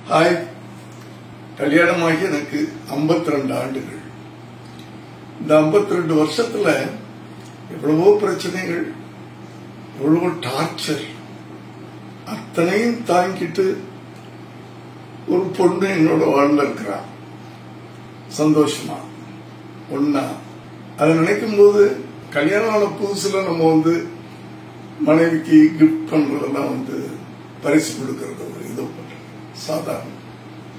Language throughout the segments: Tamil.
ஹாய், கல்யாணமாகி எனக்கு 52 ஆண்டுகள். இந்த 52 வருஷத்துல எவ்வளவோ பிரச்சனைகள், எவ்வளவோ டார்ச்சர், அத்தனையும் தாங்கிட்டு ஒரு பொண்ணு என்னோட வாழ்ல இருக்கிறான். சந்தோஷமா ஒன்னா அதை நினைக்கும் போது, கல்யாணம் ஆன புதுசுல நம்ம மனைவிக்கு கிஃப்ட் பண்றதெல்லாம் பரிசு கொடுக்கறது ஒரு இது சாதாரணம்.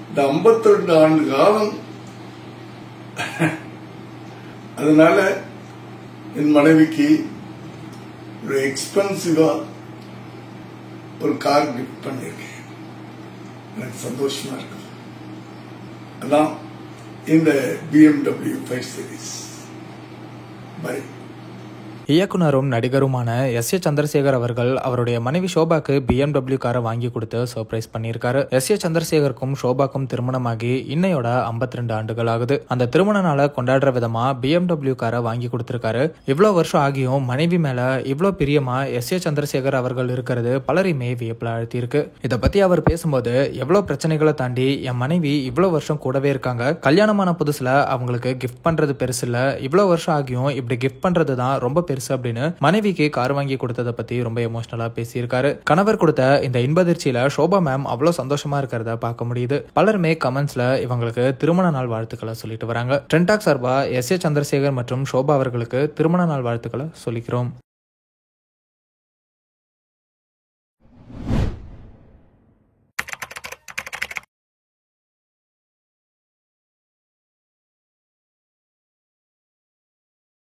இந்த 52 ஆண்டு காலம் அதனால என் மனைவிக்கு ஒரு எக்ஸ்பென்சிவா ஒரு கார் கிஃப்ட் பண்ணிருக்கேன். எனக்கு சந்தோஷமா இருக்கு. அதான் இந்த BMW 5 Series. பை. இயக்குனரும் நடிகருமான எஸ். ஏ. சந்திரசேகர் அவர்கள் அவருடைய மனைவி ஷோபாக்கு BMW காரை வாங்கி கொடுத்து சர்ப்ரைஸ் பண்ணியிருக்காரு. எஸ். ஏ. சந்திரசேகருக்கும் ஷோபாக்கும் திருமணமாகி இன்னையோட 52 ஆண்டுகள் ஆகுது. அந்த திருமண நாளை கொண்டாடுற விதமா BMW காரை வாங்கி கொடுத்திருக்காரு. இவ்வளவு வருஷம் ஆகியும் மனைவி மேல இவ்வளவு பிரியமா எஸ். ஏ. சந்திரசேகர் அவர்கள் இருக்கிறது பலரையுமே வியப்பில் அழுத்தி இருக்கு. இதை பத்தி அவர் பேசும்போது, எவ்வளவு பிரச்சனைகளை தாண்டி என் மனைவி இவ்வளவு வருஷம் கூடவே இருக்காங்க. கல்யாணமான புதுசுல அவங்களுக்கு கிஃப்ட் பண்றது பெருசு இல்ல, இவ்வளவு வருஷம் ஆகியும் இப்படி கிஃப்ட் பண்றதுதான் ரொம்ப பெருசு அப்படின்னு மனைவிக்கு கார் வாங்கி கொடுத்ததை பத்தி ரொம்ப எமோஷனலா பேசியிருக்காரு. கணவர் கொடுத்த இந்த இன்பதிர்ச்சியில ஷோபா மேம் அவ்வளவு சந்தோஷமா இருக்கிறத பார்க்க முடியுது. பலருமே கமெண்ட்ஸ்ல இவங்களுக்கு திருமண நாள் வாழ்த்துக்களை சொல்லிட்டு வராங்க. ட்ரெண்டாக் சார்பா எஸ். ஏ. சந்திரசேகர் மற்றும் ஷோபா அவர்களுக்கு திருமண நாள் வாழ்த்துக்களை சொல்லிக்கிறோம்.